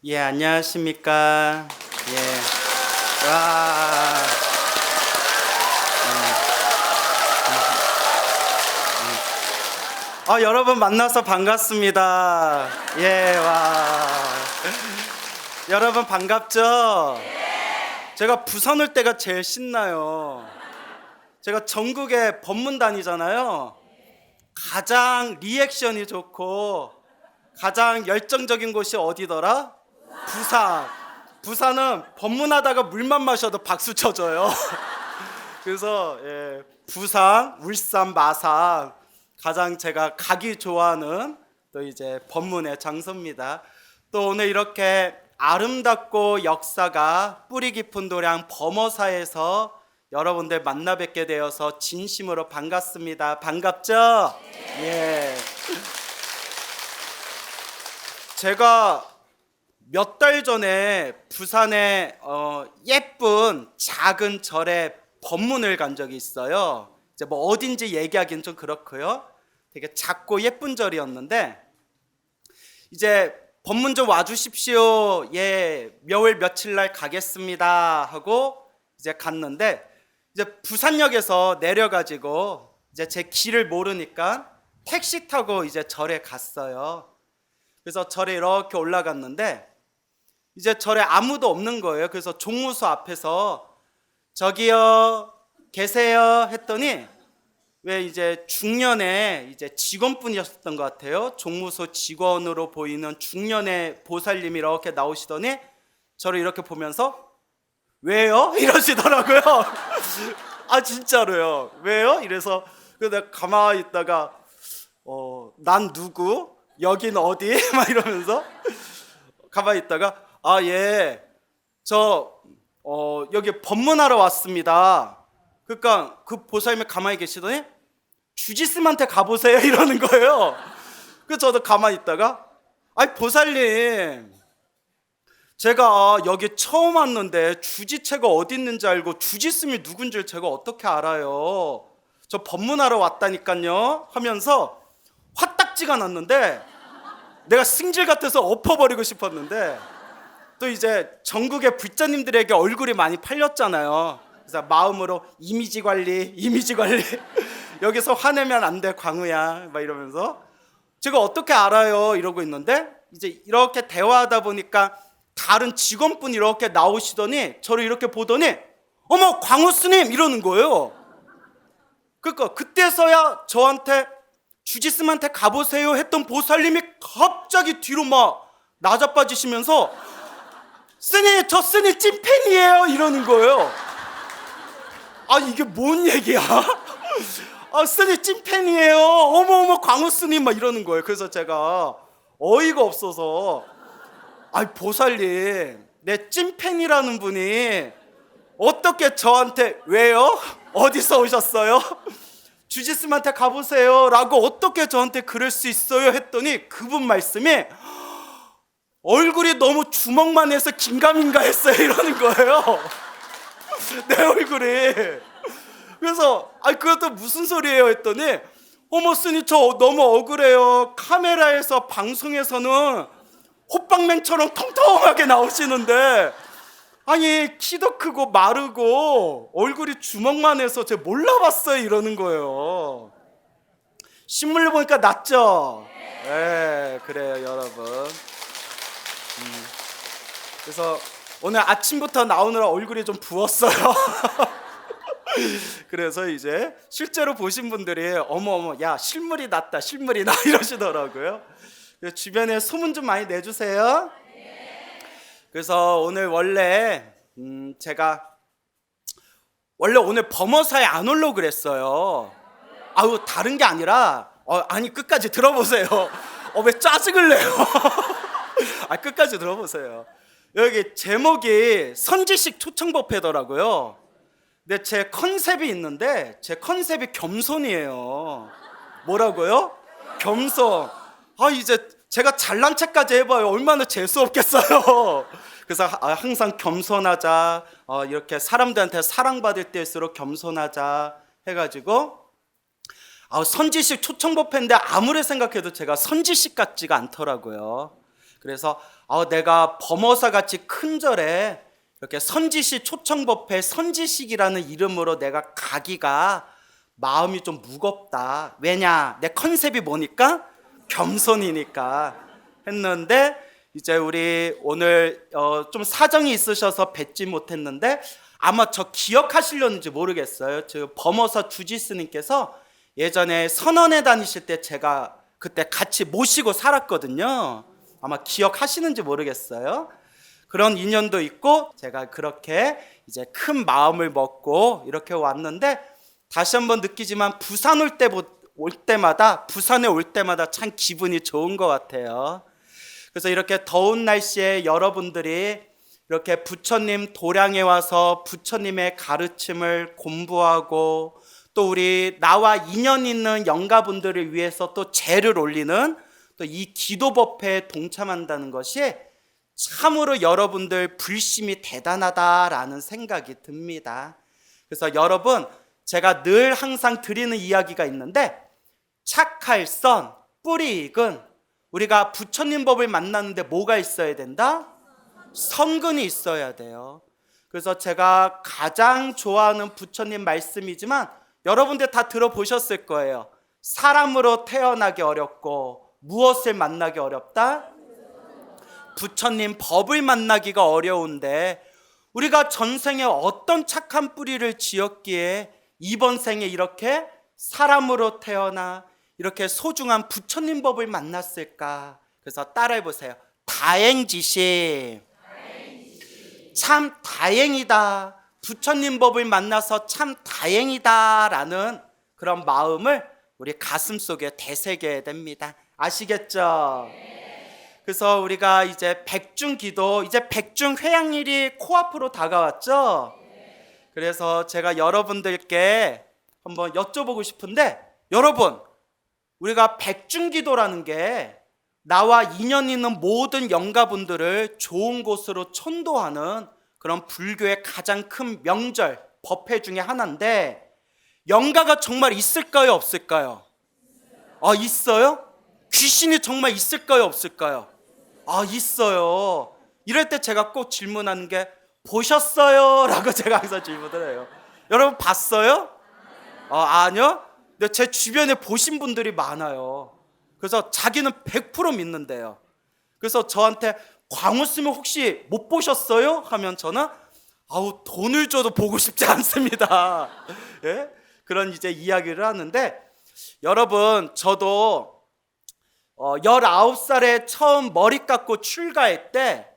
예, 안녕하십니까. 예. 와. 여러분 만나서 반갑습니다. 예, 와. 여러분 반갑죠? 제가 부산 올 때가 제일 신나요. 제가 전국에 법문 다니잖아요. 가장 리액션이 좋고 가장 열정적인 곳이 어디더라? 부산. 부산은 법문하다가 물만 마셔도 박수 쳐줘요. 그래서 부산, 울산, 마산 가장 제가 가기 좋아하는 또 이제 법문의 장소입니다. 또 오늘 이렇게 아름답고 역사가 뿌리 깊은 도량 범어사에서 여러분들 만나 뵙게 되어서 진심으로 반갑습니다. 반갑죠? 예. 제가 몇 달 전에 부산에 예쁜 작은 절에 법문을 간 적이 있어요. 이제 뭐 어딘지 얘기하기는 좀 그렇고요. 되게 작고 예쁜 절이었는데 이제 법문 좀 와주십시오. 예, 몇월 며칠 날 가겠습니다 하고 이제 갔는데 이제 부산역에서 내려가지고 이제 제 길을 모르니까 택시 타고 이제 절에 갔어요. 그래서 절에 이렇게 올라갔는데 이제 절에 아무도 없는 거예요. 그래서 종무소 앞에서 저기요 계세요 했더니 왜 이제 중년의 이제 직원분이셨던 것 같아요. 종무소 직원으로 보이는 중년의 보살님이 이렇게 나오시더니 저를 이렇게 보면서 왜요? 이러시더라고요. 아 진짜로요. 왜요? 이래서 내가 가만히 있다가 난 누구? 여긴 어디? 막 이러면서 가만히 있다가 저 여기 법문하러 왔습니다. 그러니까 그 보살님이 가만히 계시더니 주지스한테 가보세요 이러는 거예요. 그래서 저도 가만히 있다가 보살님 제가 여기 처음 왔는데 주지체가 어디 있는지 알고 주지스이 누군지 제가 어떻게 알아요? 저 법문하러 왔다니까요 하면서 화딱지가 났는데 내가 승질 같아서 엎어버리고 싶었는데 또 이제 전국의 불자님들에게 얼굴이 많이 팔렸잖아요. 그래서 마음으로 이미지 관리 여기서 화내면 안 돼 광우야 막 이러면서 제가 어떻게 알아요 이러고 있는데 이제 이렇게 대화하다 보니까 다른 직원분이 이렇게 나오시더니 저를 이렇게 보더니 어머 광우 스님 이러는 거예요. 그러니까 그때서야 저한테 주지스한테 가보세요 했던 보살님이 갑자기 뒤로 막 나자빠지시면서 스님 저 스님 찐팬이에요 이러는 거예요. 이게 뭔 얘기야? 스님 찐팬이에요. 어머 광우 스님 막 이러는 거예요. 그래서 제가 어이가 없어서 보살님 내 찐팬이라는 분이 어떻게 저한테 왜요? 어디서 오셨어요? 주지스한테 가보세요 라고 어떻게 저한테 그럴 수 있어요 했더니 그분 말씀이 얼굴이 너무 주먹만 해서 긴가민가 했어요 이러는 거예요. 내 얼굴이. 그래서 그것도 무슨 소리예요 했더니 어머 스님 저 너무 억울해요. 카메라에서 방송에서는 호빵맨처럼 통통하게 나오시는데 키도 크고 마르고 얼굴이 주먹만 해서 제가 몰라봤어요 이러는 거예요. 신문을 보니까 낫죠? 네, 그래요 여러분. 그래서 오늘 아침부터 나오느라 얼굴이 좀 부었어요. 그래서 이제 실제로 보신 분들이 어머 야 실물이 낫다 실물이 나 이러시더라고요. 주변에 소문 좀 많이 내주세요. 그래서 오늘 제가 원래 오늘 범어사에 안 오려고 그랬어요. 다른 게 아니라 끝까지 들어보세요. 왜 짜증을 내요? 끝까지 들어보세요. 여기 제목이 선지식 초청법회더라고요. 근데 제 컨셉이 있는데 제 컨셉이 겸손이에요. 뭐라고요? 겸손. 이제 제가 잘난 척까지 해봐요. 얼마나 재수 없겠어요. 그래서 항상 겸손하자. 이렇게 사람들한테 사랑받을 때일수록 겸손하자 해가지고 선지식 초청법회인데 아무리 생각해도 제가 선지식 같지가 않더라고요. 그래서 내가 범어사 같이 큰 절에 이렇게 선지시 초청법회 선지식이라는 이름으로 내가 가기가 마음이 좀 무겁다. 왜냐? 내 컨셉이 뭐니까? 겸손이니까 했는데, 이제 우리 오늘 좀 사정이 있으셔서 뵙지 못했는데 아마 저 기억하시려는지 모르겠어요. 저 범어사 주지스님께서 예전에 선원에 다니실 때 제가 그때 같이 모시고 살았거든요. 아마 기억하시는지 모르겠어요. 그런 인연도 있고 제가 그렇게 이제 큰 마음을 먹고 이렇게 왔는데, 다시 한번 느끼지만 부산 부산에 올 때마다 참 기분이 좋은 것 같아요. 그래서 이렇게 더운 날씨에 여러분들이 이렇게 부처님 도량에 와서 부처님의 가르침을 공부하고, 또 우리 나와 인연 있는 영가분들을 위해서 또 제를 올리는 또 이 기도법회에 동참한다는 것이 참으로 여러분들 불심이 대단하다라는 생각이 듭니다. 그래서 여러분, 제가 늘 항상 드리는 이야기가 있는데, 착할 선, 뿌리 익은, 우리가 부처님 법을 만나는데 뭐가 있어야 된다? 성근이 있어야 돼요. 그래서 제가 가장 좋아하는 부처님 말씀이지만 여러분들 다 들어보셨을 거예요. 사람으로 태어나기 어렵고 무엇을 만나기 어렵다? 부처님 법을 만나기가 어려운데, 우리가 전생에 어떤 착한 뿌리를 지었기에 이번 생에 이렇게 사람으로 태어나 이렇게 소중한 부처님 법을 만났을까? 그래서 따라해 보세요. 다행지심. 참 다행이다. 부처님 법을 만나서 참 다행이다 라는 그런 마음을 우리 가슴속에 되새겨야 됩니다. 아시겠죠? 그래서 우리가 이제 백중기도, 이제 백중회양일이 코앞으로 다가왔죠? 그래서 제가 여러분들께 한번 여쭤보고 싶은데, 여러분, 우리가 백중기도라는 게 나와 인연 있는 모든 영가분들을 좋은 곳으로 천도하는 그런 불교의 가장 큰 명절, 법회 중에 하나인데, 영가가 정말 있을까요, 없을까요? 있어요? 귀신이 정말 있을까요, 없을까요? 있어요. 이럴 때 제가 꼭 질문하는 게, 보셨어요? 라고 제가 항상 질문을 해요. 여러분 봤어요? 아니요? 근데 제 주변에 보신 분들이 많아요. 그래서 자기는 100% 믿는데요. 그래서 저한테 광우 쓰면 혹시 못 보셨어요? 하면 저는 돈을 줘도 보고 싶지 않습니다. 예? 그런 이제 이야기를 하는데, 여러분, 저도 19살에 처음 머리 깎고 출가할 때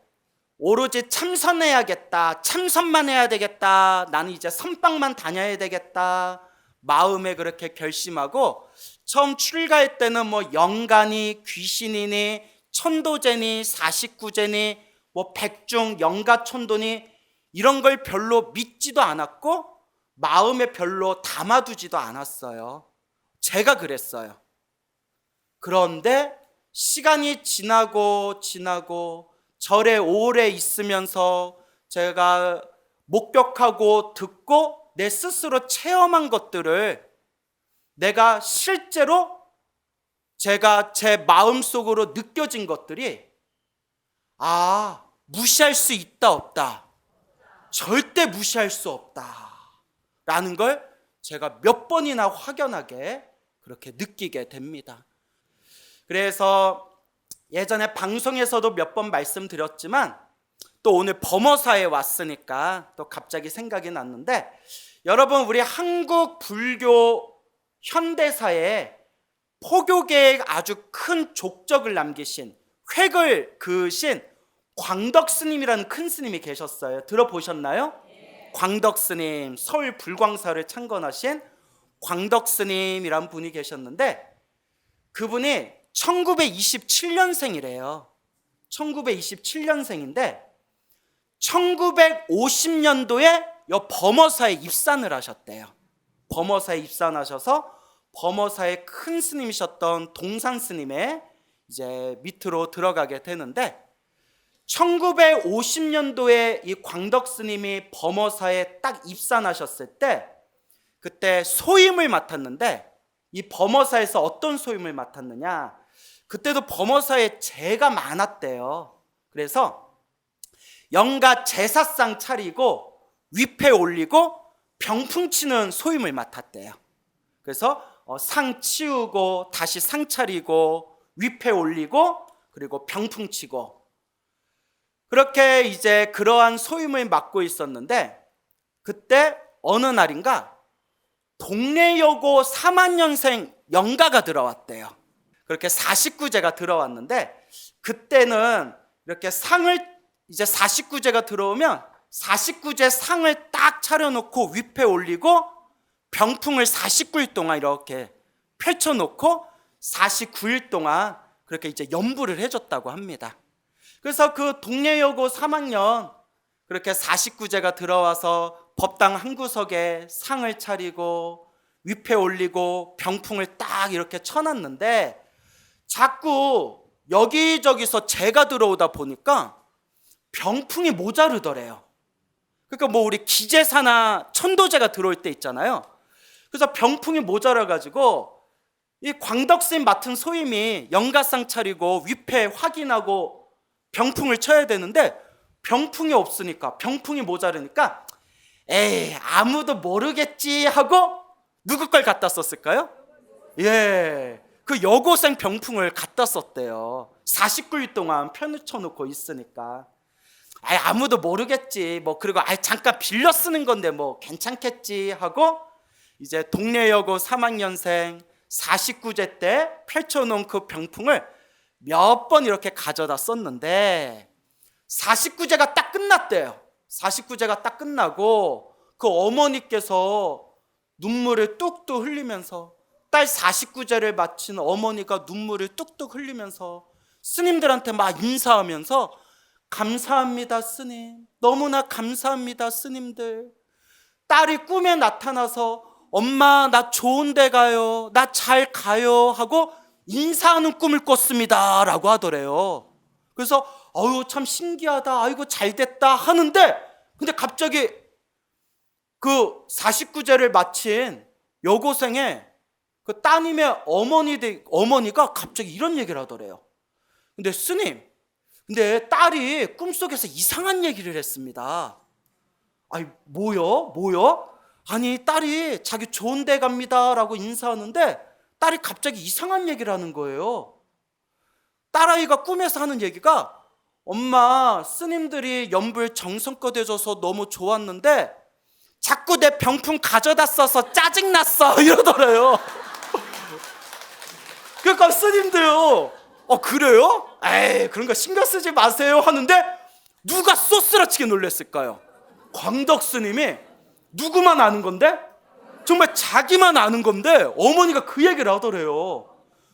오로지 참선해야겠다, 참선만 해야 되겠다, 나는 이제 선방만 다녀야 되겠다 마음에 그렇게 결심하고, 처음 출가할 때는 뭐 영가니 귀신이니 천도제니 49제니 뭐 백중 영가천도니 이런 걸 별로 믿지도 않았고 마음에 별로 담아두지도 않았어요. 제가 그랬어요. 그런데 시간이 지나고 절에 오래 있으면서 제가 목격하고 듣고 내 스스로 체험한 것들을 내가 실제로 제가 제 마음속으로 느껴진 것들이, 무시할 수 있다 없다, 절대 무시할 수 없다 라는 걸 제가 몇 번이나 확연하게 그렇게 느끼게 됩니다. 그래서 예전에 방송에서도 몇 번 말씀드렸지만 또 오늘 범어사에 왔으니까 또 갑자기 생각이 났는데, 여러분, 우리 한국 불교 현대사에 포교계에 아주 큰 족적을 남기신, 획을 그으신 광덕스님이라는 큰 스님이 계셨어요. 들어보셨나요? 광덕스님, 서울 불광사를 창건하신 광덕스님이란 분이 계셨는데, 그분이 1927년생이래요. 1927년생인데 1950년도에 범어사에 입산을 하셨대요. 범어사에 입산하셔서 범어사의 큰 스님이셨던 동산 스님의 이제 밑으로 들어가게 되는데, 1950년도에 이 광덕 스님이 범어사에 딱 입산하셨을 때 그때 소임을 맡았는데, 이 범어사에서 어떤 소임을 맡았느냐, 그때도 범어사에 죄가 많았대요. 그래서 영가 제사상 차리고 위패 올리고 병풍 치는 소임을 맡았대요. 그래서 상 치우고 다시 상 차리고 위패 올리고 그리고 병풍 치고, 그렇게 이제 그러한 소임을 맡고 있었는데, 그때 어느 날인가 동네 여고 4만년생 영가가 들어왔대요. 그렇게 49제가 들어왔는데, 그때는 이렇게 상을 이제 49제가 들어오면 49제 상을 딱 차려놓고 위패 올리고 병풍을 49일 동안 이렇게 펼쳐놓고 49일 동안 그렇게 이제 연부를 해줬다고 합니다. 그래서 그 동네 여고 3학년 그렇게 49제가 들어와서 법당 한 구석에 상을 차리고 위패 올리고 병풍을 딱 이렇게 쳐놨는데, 자꾸 여기저기서 제가 들어오다 보니까 병풍이 모자르더래요. 그러니까 뭐 우리 기제사나 천도제가 들어올 때 있잖아요. 그래서 병풍이 모자라가지고 이 광덕스님 맡은 소임이 영가상 차리고 위패 확인하고 병풍을 쳐야 되는데, 병풍이 없으니까, 병풍이 모자르니까 에이 아무도 모르겠지 하고 누구 걸 갖다 썼을까요? 예, 그 여고생 병풍을 갖다 썼대요. 49일 동안 펴놓고 있으니까 아무도 모르겠지, 뭐 그리고 잠깐 빌려 쓰는 건데 뭐 괜찮겠지 하고 이제 동네 여고 3학년생 49제 때 펼쳐놓은 그 병풍을 몇 번 이렇게 가져다 썼는데, 49제가 딱 끝났대요. 49제가 딱 끝나고 그 어머니께서 눈물을 뚝뚝 흘리면서, 딸 49제를 마친 어머니가 눈물을 뚝뚝 흘리면서 스님들한테 막 인사하면서 감사합니다 스님, 너무나 감사합니다 스님들, 딸이 꿈에 나타나서 엄마 나 좋은 데 가요, 나 잘 가요 하고 인사하는 꿈을 꿨습니다 라고 하더래요. 그래서 어유 참 신기하다, 아이고 잘 됐다 하는데, 근데 갑자기 그 49제를 마친 여고생의 그 따님의 어머니가 갑자기 이런 얘기를 하더래요. 근데 스님, 근데 딸이 꿈속에서 이상한 얘기를 했습니다. 아니 뭐요? 아니 딸이 자기 좋은 데 갑니다 라고 인사하는데 딸이 갑자기 이상한 얘기를 하는 거예요. 딸아이가 꿈에서 하는 얘기가, 엄마 스님들이 연불 정성껏 해줘서 너무 좋았는데 자꾸 내 병풍 가져다 써서 짜증났어 이러더래요. 그러니까 스님들요, 그래요? 에이 그런 거 신경 쓰지 마세요 하는데, 누가 쏘스라치게 놀랬을까요? 광덕 스님이. 누구만 아는 건데? 정말 자기만 아는 건데 어머니가 그 얘기를 하더래요.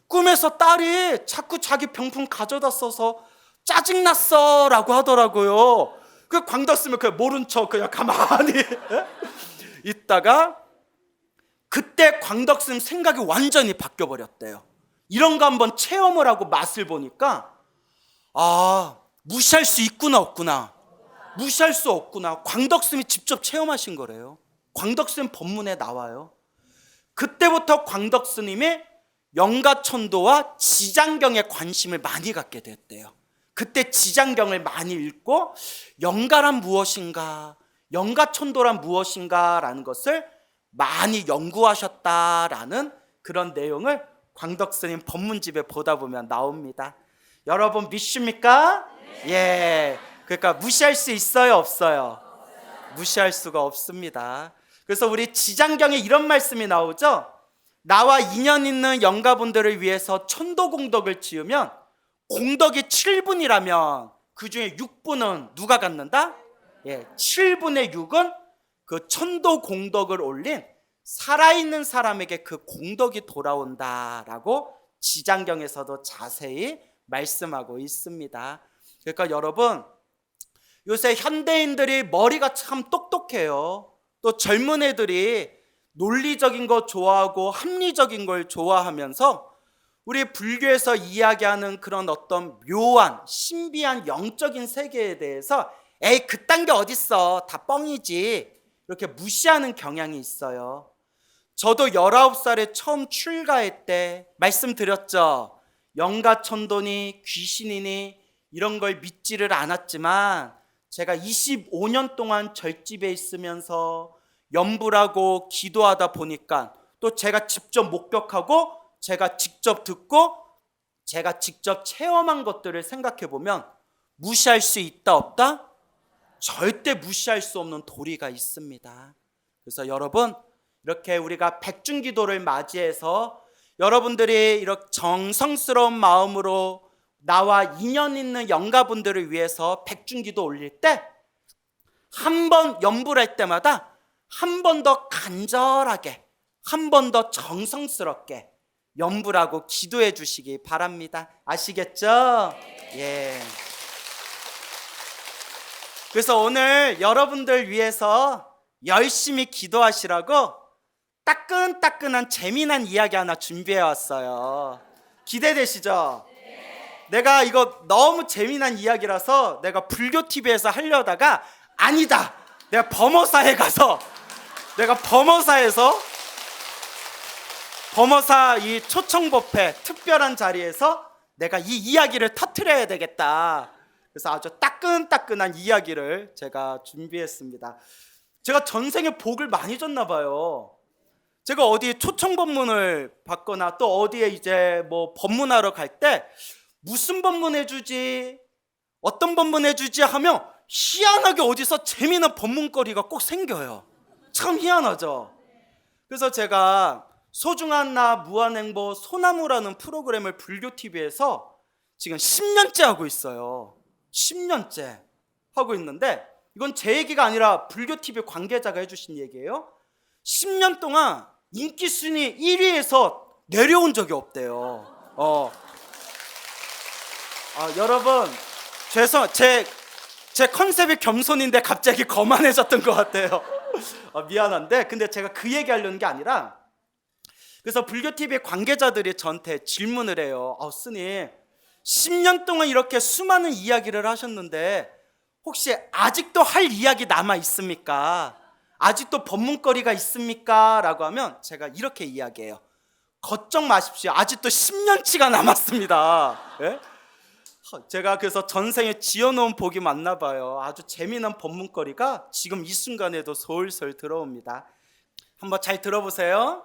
꿈에서 딸이 자꾸 자기 병풍 가져다 써서 짜증났어 라고 하더라고요. 그 광덕 스님은 그냥 모른 척 그냥 가만히 있다가, 그때 광덕 스님 생각이 완전히 바뀌어버렸대요. 이런 거 한번 체험을 하고 맛을 보니까, 무시할 수 있구나 없구나, 무시할 수 없구나. 광덕 스님이 직접 체험하신 거래요. 광덕 스님 법문에 나와요. 그때부터 광덕 스님이 영가천도와 지장경에 관심을 많이 갖게 됐대요. 그때 지장경을 많이 읽고 영가란 무엇인가, 영가천도란 무엇인가 라는 것을 많이 연구하셨다라는 그런 내용을 광덕 스님 법문집에 보다 보면 나옵니다. 여러분 믿습니까? 예. 그러니까 무시할 수 있어요 없어요? 무시할 수가 없습니다. 그래서 우리 지장경에 이런 말씀이 나오죠. 나와 인연 있는 영가분들을 위해서 천도공덕을 지으면 공덕이 7분이라면 그 중에 6분은 누가 갖는다? 7분의 6은 그 천도공덕을 올린 살아있는 사람에게 그 공덕이 돌아온다라고 지장경에서도 자세히 말씀하고 있습니다. 그러니까 여러분, 요새 현대인들이 머리가 참 똑똑해요. 또 젊은 애들이 논리적인 거 좋아하고 합리적인 걸 좋아하면서 우리 불교에서 이야기하는 그런 어떤 묘한 신비한 영적인 세계에 대해서 에이 그딴 게 어딨어, 다 뻥이지, 이렇게 무시하는 경향이 있어요. 저도 19살에 처음 출가할 때 말씀드렸죠. 영가천도니 귀신이니 이런 걸 믿지를 않았지만 제가 25년 동안 절집에 있으면서 연불하고 기도하다 보니까 또 제가 직접 목격하고 제가 직접 듣고 제가 직접 체험한 것들을 생각해 보면 무시할 수 있다 없다? 절대 무시할 수 없는 도리가 있습니다. 그래서 여러분, 이렇게 우리가 백중기도를 맞이해서 여러분들이 이렇게 정성스러운 마음으로 나와 인연 있는 영가분들을 위해서 백중기도 올릴 때 한 번 연불할 때마다 한 번 더 간절하게, 한 번 더 정성스럽게 연불하고 기도해 주시기 바랍니다. 아시겠죠? 예. 그래서 오늘 여러분들 위해서 열심히 기도하시라고 따끈따끈한 재미난 이야기 하나 준비해 왔어요. 기대되시죠? 내가 이거 너무 재미난 이야기라서 내가 불교 TV에서 하려다가 아니다. 내가 범어사에 가서 범어사 이 초청법회 특별한 자리에서 내가 이 이야기를 터뜨려야 되겠다. 그래서 아주 따끈따끈한 이야기를 제가 준비했습니다. 제가 전생에 복을 많이 줬나 봐요. 제가 어디 초청 법문을 받거나 또 어디에 이제 뭐 법문하러 갈 때 무슨 법문 해주지, 어떤 법문 해주지 하면 희한하게 어디서 재미난 법문거리가 꼭 생겨요. 참 희한하죠. 그래서 제가 소중한 나 무한행보 소나무라는 프로그램을 불교TV에서 지금 10년째 하고 있어요. 10년째 하고 있는데 이건 제 얘기가 아니라 불교TV 관계자가 해주신 얘기예요. 10년 동안 인기 순위 1위에서 내려온 적이 없대요. 여러분, 제 컨셉이 겸손인데 갑자기 거만해졌던 것 같아요. 미안한데, 근데 제가 그 얘기 하려는 게 아니라, 그래서 불교TV 관계자들이 저한테 질문을 해요. 스님, 10년 동안 이렇게 수많은 이야기를 하셨는데 혹시 아직도 할 이야기 남아 있습니까? 아직도 법문거리가 있습니까? 라고 하면 제가 이렇게 이야기해요. 걱정 마십시오. 아직도 10년치가 남았습니다. 예? 제가 그래서 전생에 지어놓은 복이 많나 봐요. 아주 재미난 법문거리가 지금 이 순간에도 솔솔 들어옵니다. 한번 잘 들어보세요.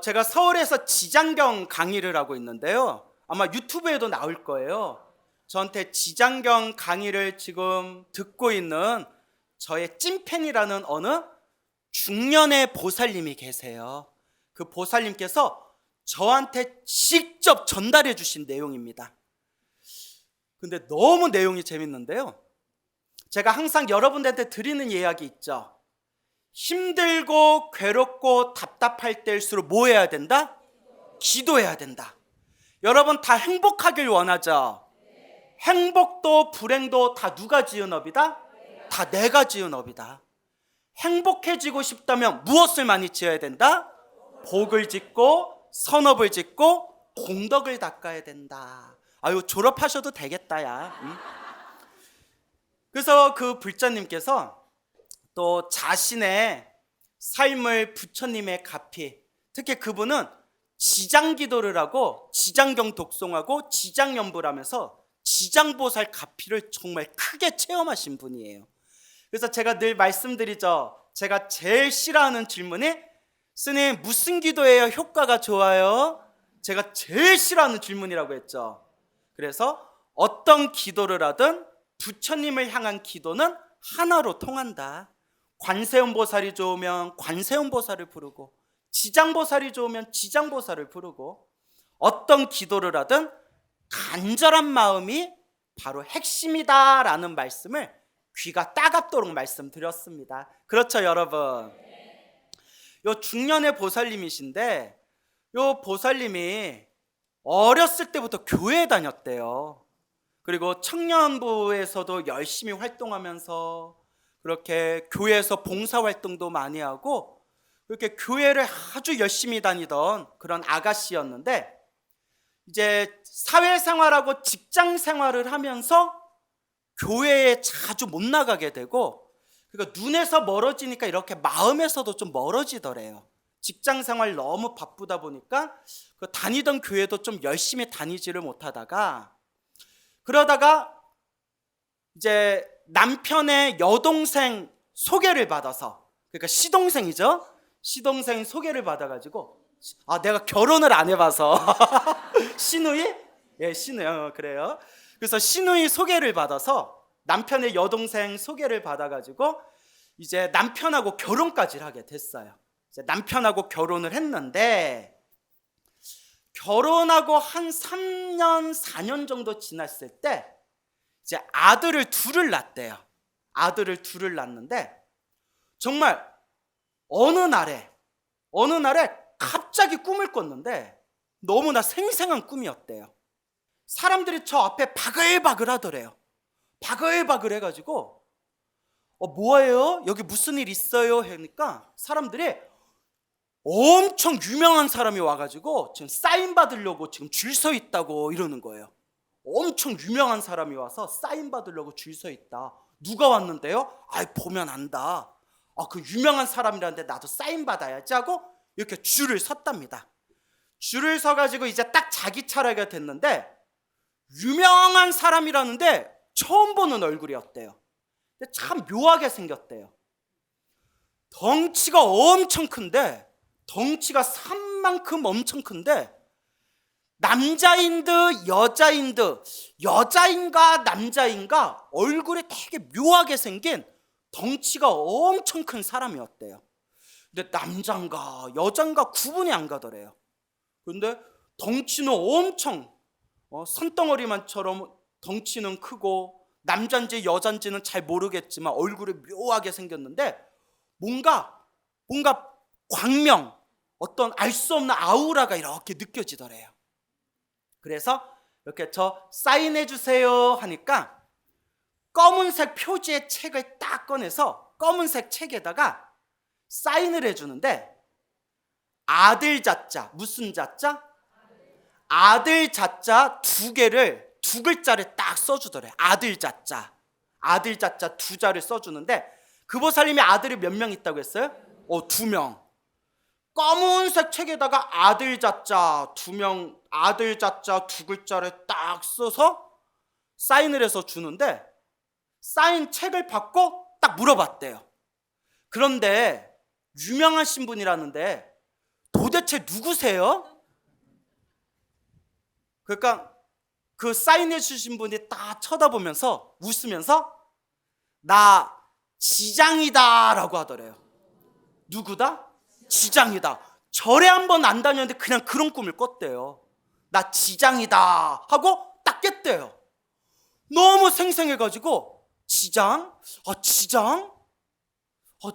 제가 서울에서 지장경 강의를 하고 있는데요. 아마 유튜브에도 나올 거예요. 저한테 지장경 강의를 지금 듣고 있는 저의 찐팬이라는 어느 중년의 보살님이 계세요. 그 보살님께서 저한테 직접 전달해 주신 내용입니다. 근데 너무 내용이 재밌는데요. 제가 항상 여러분들한테 드리는 이야기 있죠. 힘들고 괴롭고 답답할 때일수록 뭐 해야 된다? 기도해야 된다. 여러분 다 행복하길 원하죠? 행복도 불행도 다 누가 지은 업이다? 다 내가 지은 업이다. 행복해지고 싶다면 무엇을 많이 지어야 된다? 복을 짓고 선업을 짓고 공덕을 닦아야 된다. 아유, 졸업하셔도 되겠다 야. 응? 그래서 그 불자님께서 또 자신의 삶을 부처님의 가피, 특히 그분은 지장기도를 하고 지장경 독송하고 지장연불 하면서 지장보살 가피를 정말 크게 체험하신 분이에요. 그래서 제가 늘 말씀드리죠. 제가 제일 싫어하는 질문이 스님 무슨 기도해야 효과가 좋아요? 제가 제일 싫어하는 질문이라고 했죠. 그래서 어떤 기도를 하든 부처님을 향한 기도는 하나로 통한다. 관세음보살이 좋으면 관세음보살을 부르고 지장보살이 좋으면 지장보살을 부르고 어떤 기도를 하든 간절한 마음이 바로 핵심이다라는 말씀을 귀가 따갑도록 말씀드렸습니다. 그렇죠 여러분? 요 중년의 보살님이신데 요 보살님이 어렸을 때부터 교회에 다녔대요. 그리고 청년부에서도 열심히 활동하면서 그렇게 교회에서 봉사활동도 많이 하고 그렇게 교회를 아주 열심히 다니던 그런 아가씨였는데 이제 사회생활하고 직장생활을 하면서 교회에 자주 못 나가게 되고 그러니까 눈에서 멀어지니까 이렇게 마음에서도 좀 멀어지더래요. 직장생활 너무 바쁘다 보니까 그 다니던 교회도 좀 열심히 다니지를 못하다가 그러다가 이제 남편의 여동생 소개를 받아서, 그러니까 시동생이죠. 시동생 소개를 받아가지고, 내가 결혼을 안 해봐서 시누이? 예, 시누이. 그래요. 그래서 시누이 소개를 받아서, 남편의 여동생 소개를 받아가지고 이제 남편하고 결혼까지 하게 됐어요. 이제 남편하고 결혼을 했는데, 결혼하고 한 3년 4년 정도 지났을 때 이제 아들을 둘을 낳았대요. 아들을 둘을 낳았는데, 정말 어느 날에 갑자기 꿈을 꿨는데 너무나 생생한 꿈이었대요. 사람들이 저 앞에 바글바글 하더래요. 바글바글 해가지고 뭐예요? 여기 무슨 일 있어요? 하니까 사람들이 엄청 유명한 사람이 와가지고 지금 사인 받으려고 지금 줄 서 있다고 이러는 거예요. 엄청 유명한 사람이 와서 사인 받으려고 줄 서 있다. 누가 왔는데요? 보면 안다. 그 유명한 사람이라는데 나도 사인 받아야지 하고 이렇게 줄을 섰답니다. 줄을 서가지고 이제 딱 자기 차례가 됐는데, 유명한 사람이라는데 처음 보는 얼굴이었대요. 근데 참 묘하게 생겼대요. 덩치가 엄청 큰데, 덩치가 산만큼 엄청 큰데, 남자인 듯 여자인 듯, 여자인가 남자인가 얼굴이 되게 묘하게 생긴 덩치가 엄청 큰 사람이었대요. 근데 남자인가 여자인가 구분이 안 가더래요. 근데 덩치는 엄청 산덩어리만처럼 덩치는 크고, 남자인지 여자인지는 잘 모르겠지만 얼굴이 묘하게 생겼는데, 뭔가 광명, 어떤 알 수 없는 아우라가 이렇게 느껴지더래요. 그래서 이렇게 저 사인해 주세요 하니까 검은색 표지의 책을 딱 꺼내서 검은색 책에다가 사인을 해주는데, 아들 자자, 무슨 자자? 아들 자자 두 개를, 두 글자를 딱 써주더래. 아들 자자 두 자를 써주는데, 그 보살님이 아들이 몇 명 있다고 했어요? 2명. 검은색 책에다가 아들 자자 2명, 아들 자자 두 글자를 딱 써서 사인을 해서 주는데, 사인 책을 받고 딱 물어봤대요. 그런데 유명하신 분이라는데 도대체 누구세요? 그러니까 그 사인해 주신 분이 딱 쳐다보면서 웃으면서 나 지장이다 라고 하더래요. 누구다? 지장이다. 절에 한번 안 다녔는데 그냥 그런 꿈을 꿨대요. 나 지장이다 하고 딱 깼대요. 너무 생생해가지고, 지장? 지장?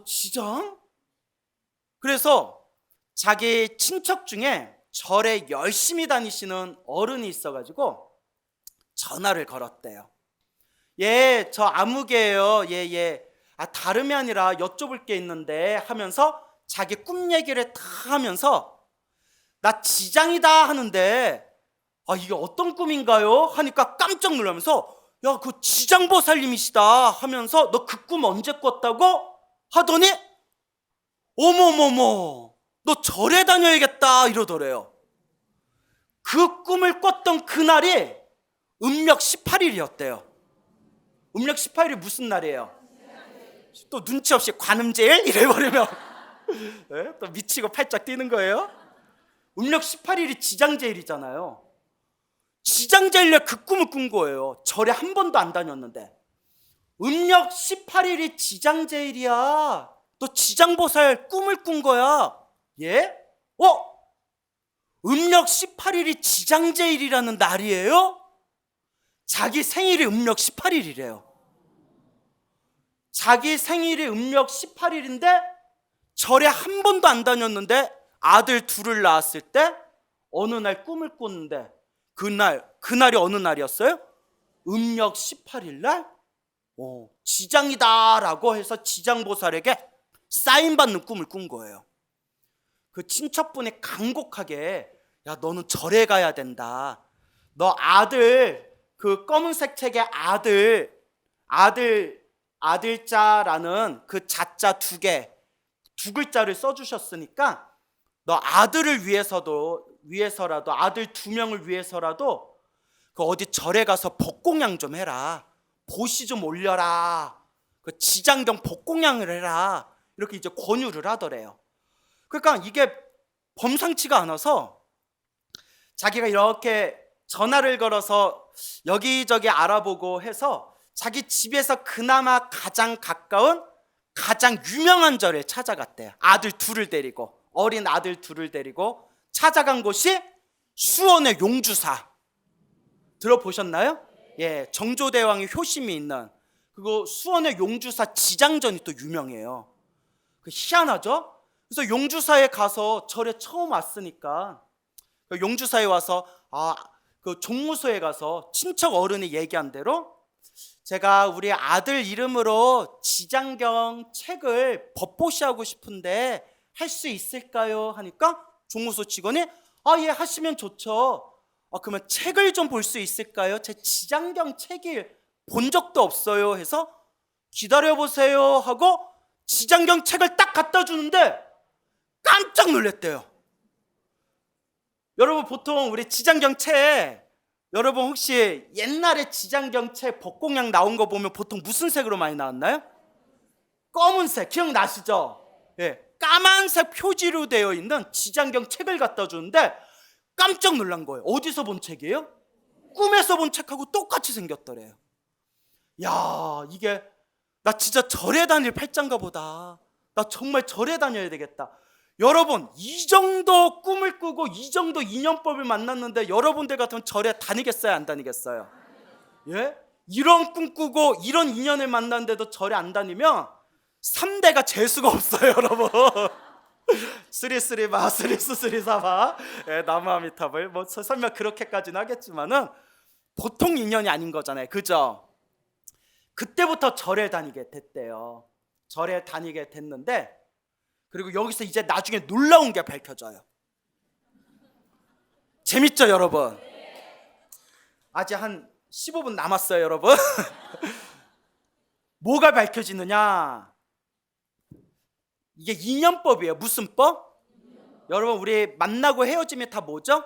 지장? 그래서 자기 친척 중에 절에 열심히 다니시는 어른이 있어가지고 전화를 걸었대요. 예, 저 아무개예요. 예. 다름이 아니라 여쭤볼 게 있는데 하면서 자기 꿈 얘기를 다 하면서, 나 지장이다 하는데 이게 어떤 꿈인가요? 하니까 깜짝 놀라면서, 야, 그 지장보살님이시다 하면서 너 그 꿈 언제 꿨다고? 하더니, 어머머머, 너 절에 다녀야겠다 이러더래요. 그 꿈을 꿨던 그날이 음력 18일이었대요. 음력 18일이 무슨 날이에요? 또 눈치 없이 관음제일 이래버리면 네? 또 미치고 팔짝 뛰는 거예요. 음력 18일이 지장제일이잖아요. 지장제일에 그 꿈을 꾼 거예요. 절에 한 번도 안 다녔는데. 음력 18일이 지장제일이야. 너 지장보살 꿈을 꾼 거야. 예? 음력 18일이 지장제일이라는 날이에요? 자기 생일이 음력 18일이래요. 자기 생일이 음력 18일인데 절에 한 번도 안 다녔는데 아들 둘을 낳았을 때 어느 날 꿈을 꿨는데, 그날이 어느 날이었어요? 음력 18일 날 지장이다라고 해서 지장보살에게 사인받는 꿈을 꾼 거예요. 그 친척분이 간곡하게, 야, 너는 절에 가야 된다. 너 아들, 그 검은색 책에 아들자라는 그 자자 두 글자를 써주셨으니까 너 아들을 위해서라도, 아들 2명을 위해서라도 그 어디 절에 가서 법공양 좀 해라. 보시 좀 올려라. 그 지장경 법공양을 해라. 이렇게 이제 권유를 하더래요. 그러니까 이게 범상치가 않아서 자기가 이렇게 전화를 걸어서 여기저기 알아보고 해서 자기 집에서 그나마 가장 가까운 가장 유명한 절에 찾아갔대요. 아들 둘을 데리고, 어린 아들 둘을 데리고 찾아간 곳이 수원의 용주사. 들어보셨나요? 예, 정조대왕의 효심이 있는 그거 수원의 용주사 지장전이 또 유명해요. 그 희한하죠? 그래서 용주사에 가서 절에 처음 왔으니까 그 용주사에 와서 그 종무소에 가서 친척 어른이 얘기한 대로 제가 우리 아들 이름으로 지장경 책을 법보시하고 싶은데 할 수 있을까요? 하니까 종무소 직원이 예, 하시면 좋죠. 그러면 책을 좀 볼 수 있을까요? 제 지장경 책이 본 적도 없어요 해서 기다려보세요 하고 지장경 책을 딱 갖다 주는데 깜짝 놀랐대요. 여러분 보통 우리 지장경 책, 여러분 혹시 옛날에 지장경 책 법공양 나온 거 보면 보통 무슨 색으로 많이 나왔나요? 검은색, 기억나시죠? 예, 까만색 표지로 되어 있는 지장경 책을 갖다 주는데 깜짝 놀란 거예요. 어디서 본 책이에요? 꿈에서 본 책하고 똑같이 생겼더래요. 야, 이게 나 진짜 절에 다닐 팔짱가 보다. 나 정말 절에 다녀야 되겠다. 여러분, 이 정도 꿈을 꾸고 이 정도 인연법을 만났는데 여러분들 같으면 절에 다니겠어요, 안 다니겠어요? 예? 이런 꿈 꾸고 이런 인연을 만났는데도 절에 안 다니면 3대가 재수가 없어요, 여러분. 스리스리마 스리수스리사마, 예, 나무아미탑을 뭐 설명 그렇게까지는 하겠지만은 보통 인연이 아닌 거잖아요, 그죠? 그때부터 절에 다니게 됐대요. 절에 다니게 됐는데, 그리고 여기서 이제 나중에 놀라운 게 밝혀져요. 재밌죠, 여러분? 아직 한 15분 남았어요, 여러분. 뭐가 밝혀지느냐? 이게 인연법이에요. 무슨 법? 여러분, 우리 만나고 헤어짐이 다 뭐죠?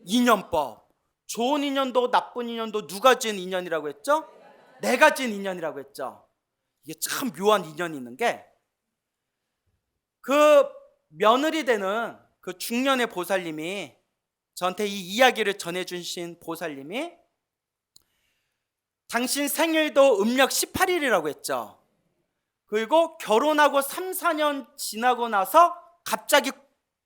인연법. 좋은 인연도 나쁜 인연도 누가 지은 인연이라고 했죠? 내가 지은 인연이라고 했죠. 이게 참 묘한 인연이 있는 게, 그 며느리 되는 그 중년의 보살님이 저한테 이 이야기를 전해주신 보살님이 당신 생일도 음력 18일이라고 했죠. 그리고 결혼하고 3, 4년 지나고 나서 갑자기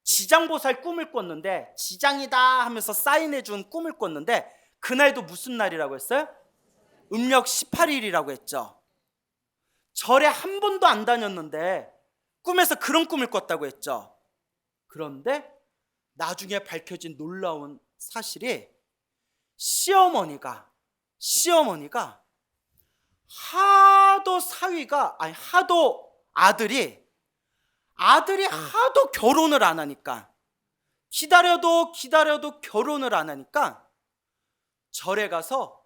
지장보살 꿈을 꿨는데, 지장이다 하면서 사인해준 꿈을 꿨는데 그날도 무슨 날이라고 했어요? 음력 18일이라고 했죠. 절에 한 번도 안 다녔는데 꿈에서 그런 꿈을 꿨다고 했죠. 그런데 나중에 밝혀진 놀라운 사실이 시어머니가 하도 아들이 하도 결혼을 안 하니까, 기다려도 결혼을 안 하니까 절에 가서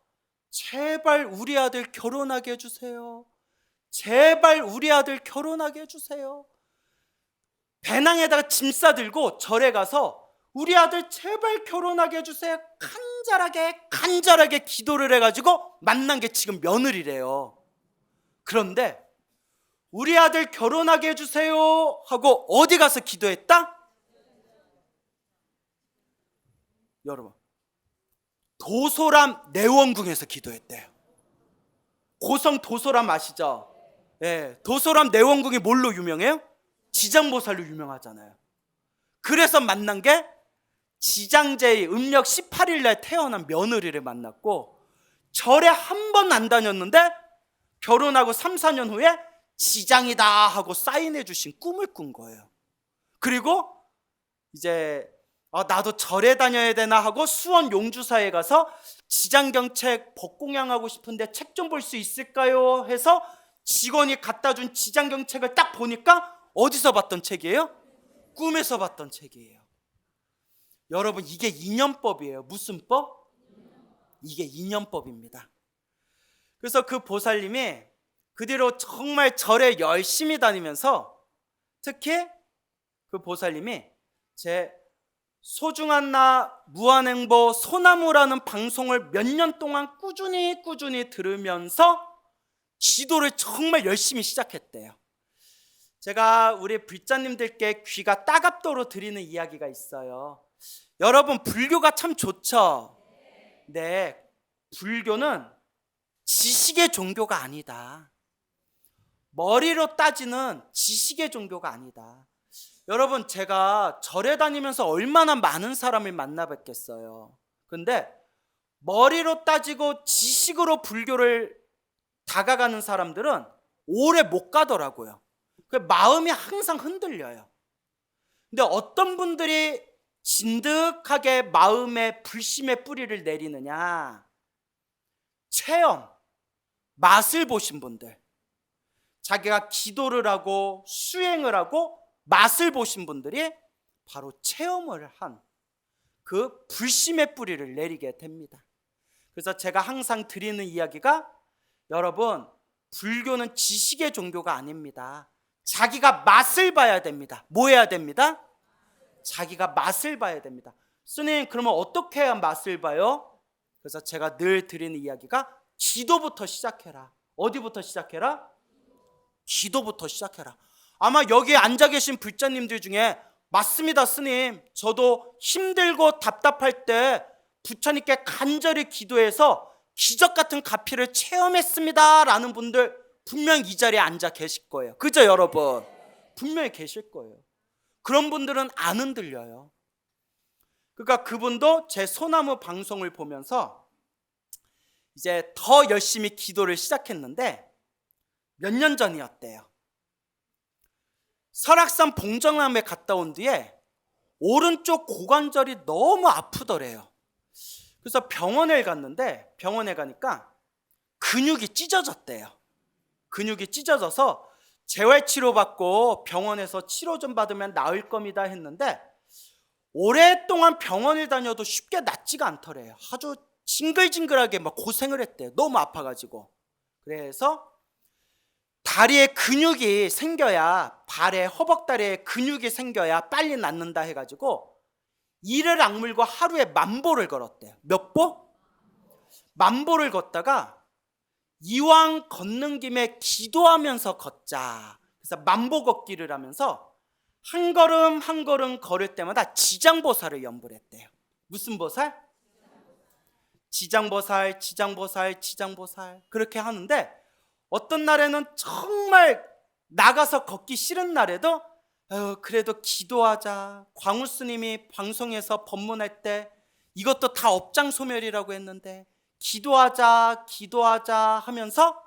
제발 우리 아들 결혼하게 해주세요. 제발 우리 아들 결혼하게 해주세요. 배낭에다가 짐 싸들고 절에 가서 우리 아들 제발 결혼하게 해주세요. 간절하게 기도를 해가지고 만난 게 지금 며느리래요. 그런데 우리 아들 결혼하게 해주세요 하고 어디 가서 기도했다? 여러분, 도소람 내원궁에서 기도했대요. 고성 도소람 아시죠? 예, 도소람 내원궁이 뭘로 유명해요? 지장보살로 유명하잖아요. 그래서 만난 게 지장제의 음력 18일 날 태어난 며느리를 만났고, 절에 한 번 안 다녔는데 결혼하고 3, 4년 후에 지장이다 하고 사인해 주신 꿈을 꾼 거예요. 그리고 이제 나도 절에 다녀야 되나 하고 수원 용주사에 가서 지장경책 법공양하고 싶은데 책 좀 볼 수 있을까요? 해서 직원이 갖다 준 지장경책을 딱 보니까 어디서 봤던 책이에요? 꿈에서 봤던 책이에요. 여러분, 이게 인연법이에요. 무슨 법? 이게 인연법입니다. 그래서 그 보살님이 그 뒤로 정말 절에 열심히 다니면서, 특히 그 보살님이 제 소중한 나 무한행보 소나무라는 방송을 몇 년 동안 꾸준히 들으면서 기도를 정말 열심히 시작했대요. 제가 우리 불자님들께 귀가 따갑도록 드리는 이야기가 있어요. 여러분, 불교가 참 좋죠? 네, 불교는 지식의 종교가 아니다. 머리로 따지는 지식의 종교가 아니다. 여러분, 제가 절에 다니면서 얼마나 많은 사람을 만나 뵙겠어요. 근데 머리로 따지고 지식으로 불교를 다가가는 사람들은 오래 못 가더라고요. 그 마음이 항상 흔들려요. 근데 어떤 분들이 진득하게 마음에 불심의 뿌리를 내리느냐? 체험, 맛을 보신 분들, 자기가 기도를 하고 수행을 하고 맛을 보신 분들이 바로 체험을 한 그 불심의 뿌리를 내리게 됩니다. 그래서 제가 항상 드리는 이야기가, 여러분, 불교는 지식의 종교가 아닙니다. 자기가 맛을 봐야 됩니다. 뭐 해야 됩니다? 자기가 맛을 봐야 됩니다. 스님, 그러면 어떻게 해야 맛을 봐요? 그래서 제가 늘 드리는 이야기가 기도부터 시작해라. 어디부터 시작해라? 기도부터 시작해라. 아마 여기 앉아 계신 불자님들 중에, 맞습니다 스님, 저도 힘들고 답답할 때 부처님께 간절히 기도해서 기적 같은 가피를 체험했습니다 라는 분들 분명 이 자리에 앉아 계실 거예요. 그죠 여러분? 분명히 계실 거예요. 그런 분들은 안 흔들려요. 그러니까 그분도 제 소나무 방송을 보면서 이제 더 열심히 기도를 시작했는데, 몇 년 전이었대요. 설악산 봉정암에 갔다 온 뒤에 오른쪽 고관절이 너무 아프더래요. 그래서 병원에 갔는데, 병원에 가니까 근육이 찢어졌대요. 근육이 찢어져서 재활치료 받고 병원에서 치료 좀 받으면 나을 겁니다 했는데, 오랫동안 병원을 다녀도 쉽게 낫지가 않더래요. 아주 징글징글하게 막 고생을 했대요. 너무 아파가지고. 그래서 다리에 근육이 생겨야, 발에 허벅다리에 근육이 생겨야 빨리 낫는다 해가지고 이를 악물고 하루에 10,000보를 걸었대요. 몇 보? 10,000보를 걷다가 이왕 걷는 김에 기도하면서 걷자. 그래서 10,000보 걷기를 하면서 한 걸음 한 걸음 걸을 때마다 지장보살을 연불 했대요. 무슨 보살? 지장보살, 지장보살, 지장보살. 그렇게 하는데, 어떤 날에는 정말 나가서 걷기 싫은 날에도 그래도 기도하자. 광우 스님이 방송에서 법문할 때 이것도 다 업장소멸이라고 했는데 기도하자 하면서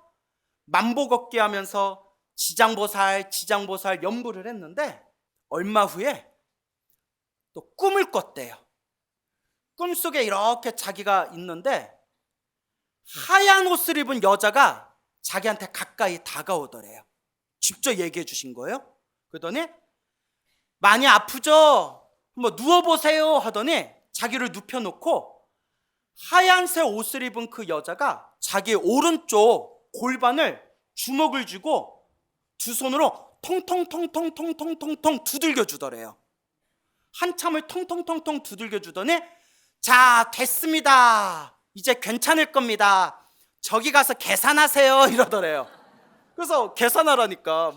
10,000보 걷기 하면서 지장보살 연불을 했는데, 얼마 후에 또 꿈을 꿨대요. 꿈속에 이렇게 자기가 있는데 하얀 옷을 입은 여자가 자기한테 가까이 다가오더래요. 직접 얘기해 주신 거예요. 그러더니 많이 아프죠? 한번 누워보세요 하더니 자기를 눕혀놓고 하얀색 옷을 입은 그 여자가 자기 오른쪽 골반을 주먹을 쥐고 두 손으로 통통통통통통통통 두들겨 주더래요. 한참을 통통통통 두들겨 주더니, 자, 됐습니다. 이제 괜찮을 겁니다. 저기 가서 계산하세요 이러더래요. 그래서 계산하라니까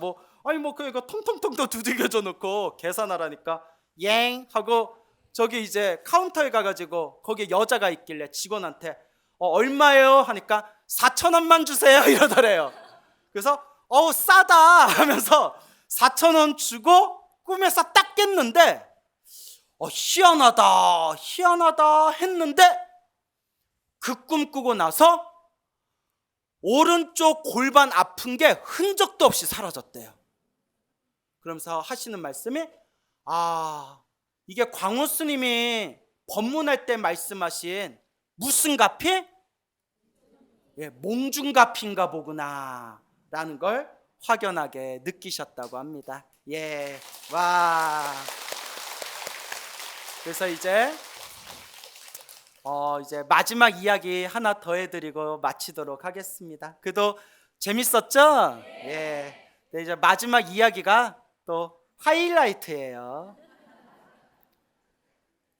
그러니까 통통통통 두들겨줘 놓고 계산하라니까 엥 하고 저기 이제 카운터에 가가지고 거기에 여자가 있길래 직원한테 얼마예요 하니까 4,000원만 주세요 이러더래요. 그래서 싸다 하면서 4,000원 주고 꿈에서 딱 깼는데, 희한하다 했는데 그 꿈 꾸고 나서 오른쪽 골반 아픈 게 흔적도 없이 사라졌대요. 그러면서 하시는 말씀이, 이게 광우 스님이 법문할 때 말씀하신 무슨 가피? 몽중가피인가 보구나 라는 걸 확연하게 느끼셨다고 합니다. 와. 그래서 이제 마지막 이야기 하나 더 해드리고 마치도록 하겠습니다. 그래도 재밌었죠? 네, 이제 마지막 이야기가 또 하이라이트예요.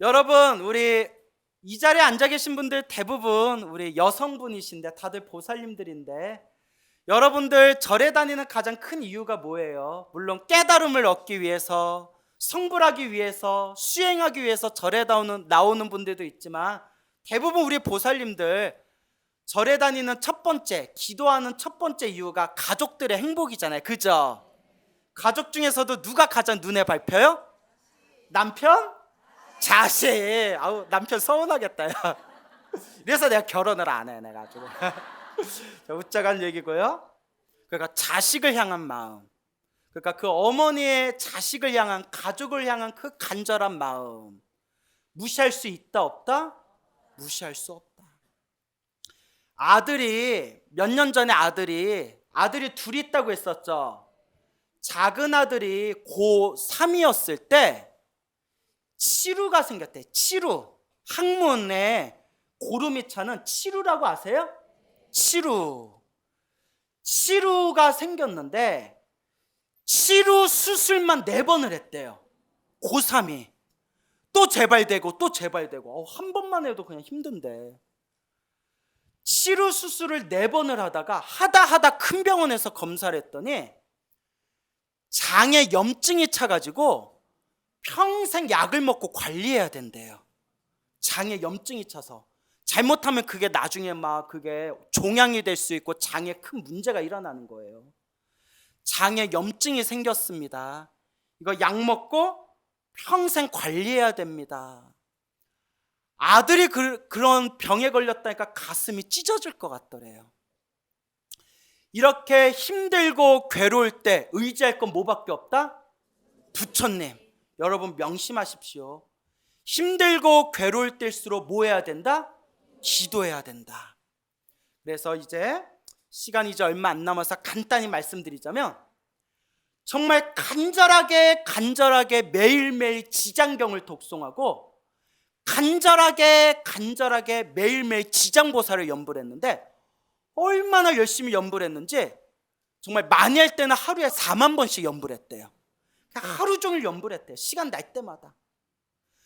여러분, 우리 이 자리에 앉아 계신 분들 대부분 우리 여성분이신데 다들 보살님들인데, 여러분들 절에 다니는 가장 큰 이유가 뭐예요? 물론 깨달음을 얻기 위해서, 성불하기 위해서, 수행하기 위해서 절에 나오는 분들도 있지만, 대부분 우리 보살님들 절에 다니는 첫 번째, 기도하는 첫 번째 이유가 가족들의 행복이잖아요. 그죠? 가족 중에서도 누가 가장 눈에 밟혀요? 남편? 자식. 아우, 남편 서운하겠다, 야. 그래서 내가 결혼을 안 해, 내가 가지고. 웃자간 얘기고요. 그러니까 자식을 향한 마음, 그러니까 그 어머니의 자식을 향한, 가족을 향한 그 간절한 마음, 무시할 수 있다 없다? 무시할 수 없다. 아들이 몇 년 전에 아들이 둘이 있다고 했었죠. 작은 아들이 고3이었을 때 치루가 생겼대. 치루. 학문에 고름이 차는 치루라고 아세요? 치루가 생겼는데 치루 수술만 4번을 했대요. 고3이. 또 재발되고 또 재발되고. 한 번만 해도 그냥 힘든데. 치루 수술을 4번을 하다가 하다 큰 병원에서 검사를 했더니 장에 염증이 차가지고 평생 약을 먹고 관리해야 된대요. 장에 염증이 차서. 잘못하면 그게 나중에 막 그게 종양이 될 수 있고 장에 큰 문제가 일어나는 거예요. 장에 염증이 생겼습니다. 이거 약 먹고 평생 관리해야 됩니다. 아들이 그런 병에 걸렸다니까 가슴이 찢어질 것 같더래요. 이렇게 힘들고 괴로울 때 의지할 건 뭐밖에 없다? 부처님. 여러분 명심하십시오. 힘들고 괴로울 때일수록 뭐 해야 된다? 기도해야 된다. 그래서 이제 시간이 얼마 안 남아서 간단히 말씀드리자면, 정말 간절하게 매일매일 지장경을 독송하고 간절하게 매일매일 지장보살을 연불 했는데, 얼마나 열심히 연불 했는지 정말 많이 할 때는 하루에 4만 번씩 연불 했대요. 하루 종일 연불 했대요. 시간 날 때마다.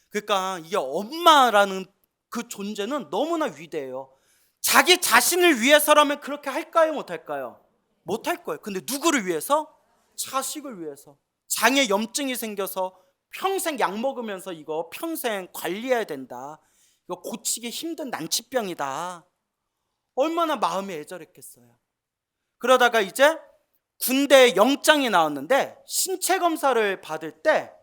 그러니까 이게 엄마라는 그 존재는 너무나 위대해요. 자기 자신을 위해서라면 그렇게 할까요? 못할까요? 못할 거예요. 근데 누구를 위해서? 자식을 위해서. 장에 염증이 생겨서 평생 약 먹으면서 이거 평생 관리해야 된다. 이거 고치기 힘든 난치병이다. 얼마나 마음이 애절했겠어요. 그러다가 이제 군대에 영장이 나왔는데 신체 검사를 받을 때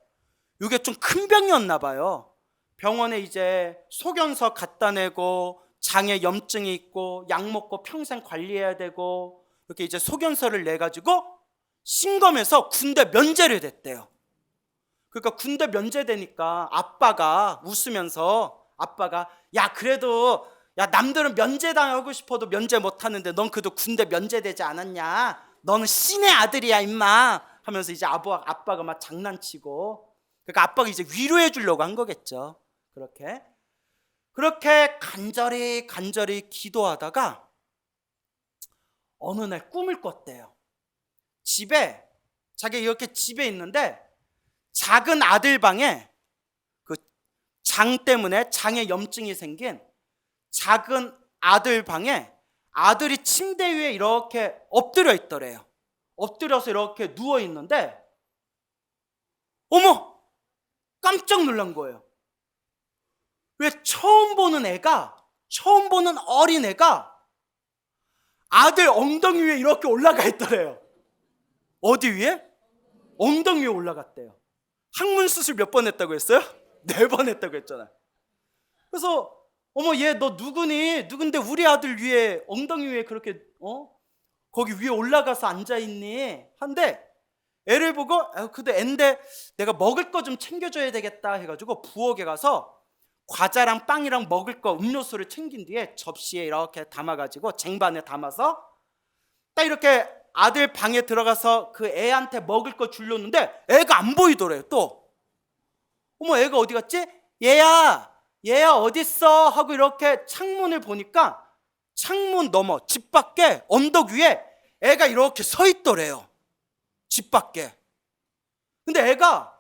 이게 좀 큰 병이었나 봐요. 병원에 이제 소견서 갖다 내고 장에 염증이 있고 약 먹고 평생 관리해야 되고 이렇게 이제 소견서를 내 가지고 신검해서 군대 면제를 됐대요. 그러니까 군대 면제되니까 아빠가 웃으면서, 아빠가 야 그래도 야 남들은 면제당하고 싶어도 면제 못하는데 넌 그래도 군대 면제되지 않았냐, 너는 신의 아들이야 임마 하면서 이제 아빠가 막 장난치고, 그러니까 아빠가 이제 위로해 주려고 한 거겠죠. 그렇게 간절히 기도하다가 어느 날 꿈을 꿨대요. 자기 이렇게 집에 있는데 작은 아들 방에 그 장 때문에 장에 염증이 생긴 작은 아들 방에 아들이 침대 위에 이렇게 엎드려 있더래요. 엎드려서 이렇게 누워 있는데 어머! 깜짝 놀란 거예요. 왜 처음 보는 어린 애가 아들 엉덩이 위에 이렇게 올라가 있더래요. 어디 위에? 엉덩이 위에 올라갔대요. 항문 수술 몇 번 했다고 했어요? 4번 했다고 했잖아요. 그래서 어머 얘 너 누군데 우리 아들 위에 엉덩이 위에 그렇게 거기 위에 올라가서 앉아있니? 한데 애를 보고 그래도 앤데 내가 먹을 거 좀 챙겨줘야 되겠다 해가지고 부엌에 가서 과자랑 빵이랑 먹을 거 음료수를 챙긴 뒤에 접시에 이렇게 담아가지고 쟁반에 담아서 딱 이렇게 아들 방에 들어가서 그 애한테 먹을 거 주려는데 애가 안 보이더래요. 또 어머 애가 어디 갔지? 얘야 어딨어? 하고 이렇게 창문을 보니까 창문 너머 집 밖에 언덕 위에 애가 이렇게 서 있더래요. 집 밖에. 근데 애가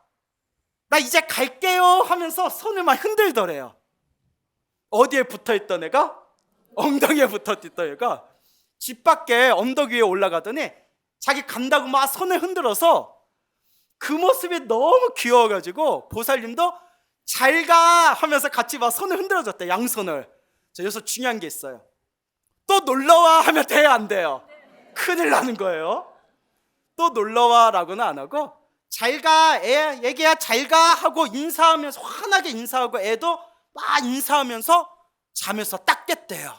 나 이제 갈게요 하면서 손을 막 흔들더래요. 어디에 붙어있던 애가? 엉덩이에 붙어있던 애가 집 밖에 언덕 위에 올라가더니 자기 간다고 막 손을 흔들어서 그 모습이 너무 귀여워가지고 보살님도 잘 가 하면서 같이 막 손을 흔들어줬대. 양손을. 자, 여기서 중요한 게 있어요. 또 놀러와 하면 돼요 안 돼요? 큰일 나는 거예요. 또 놀러와 라고는 안 하고 잘 가, 애기야 잘 가 하고 인사하면서 환하게 인사하고 애도 막 인사하면서 잠에서 딱 깼대요.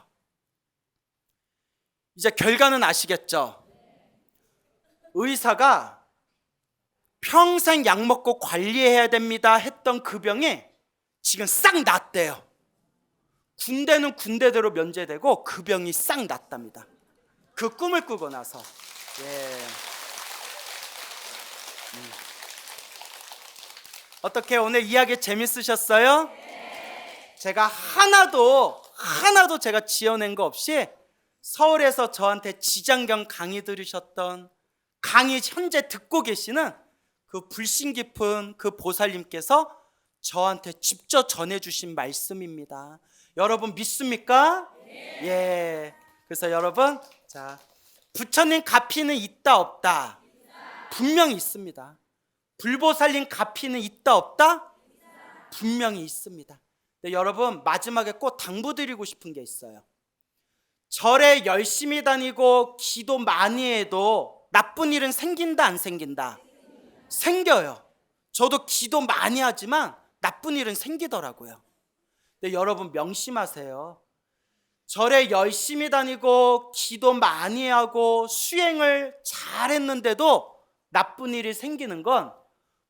이제 결과는 아시겠죠? 의사가 평생 약 먹고 관리해야 됩니다 했던 그 병이 지금 싹 낫대요. 군대는 군대대로 면제되고 그 병이 싹 낫답니다. 그 꿈을 꾸고 나서. 예. 어떻게 오늘 이야기 재밌으셨어요? 제가 하나도 제가 지어낸 거 없이 서울에서 저한테 지장경 강의 들으셨던, 강의 현재 듣고 계시는 그 불신 깊은 그 보살님께서 저한테 직접 전해주신 말씀입니다. 여러분 믿습니까? 예. 그래서 여러분, 자, 부처님 가피는 있다 없다? 분명히 있습니다. 불보살님 가피는 있다 없다? 분명히 있습니다. 근데 여러분 마지막에 꼭 당부드리고 싶은 게 있어요. 절에 열심히 다니고 기도 많이 해도 나쁜 일은 생긴다 안 생긴다? 생겨요. 저도 기도 많이 하지만 나쁜 일은 생기더라고요. 근데 여러분 명심하세요. 절에 열심히 다니고 기도 많이 하고 수행을 잘했는데도 나쁜 일이 생기는 건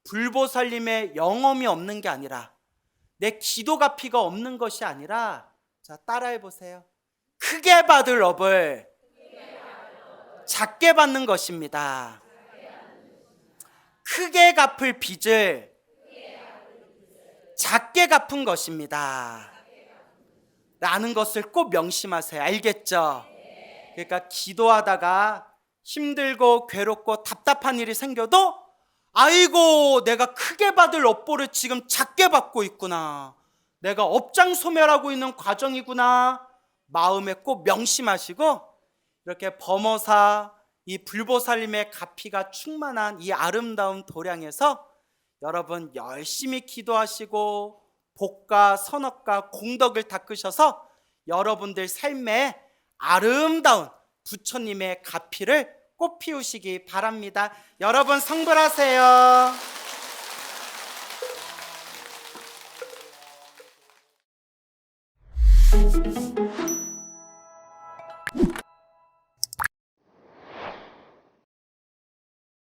불보살님의 영험이 없는 게 아니라, 내 기도 가피가 없는 것이 아니라, 자 따라해 보세요. 크게 받을 업을 작게 받는 것입니다. 크게 갚을 빚을 작게 갚은 것입니다 라는 것을 꼭 명심하세요. 알겠죠? 그러니까 기도하다가 힘들고 괴롭고 답답한 일이 생겨도 아이고 내가 크게 받을 업보를 지금 작게 받고 있구나, 내가 업장 소멸하고 있는 과정이구나, 마음에 꼭 명심하시고 이렇게 범어사 이 불보살님의 가피가 충만한 이 아름다운 도량에서 여러분 열심히 기도하시고 복과 선업과 공덕을 닦으셔서 여러분들 삶에 아름다운 부처님의 가피를 꽃 피우시기 바랍니다. 여러분 성불하세요.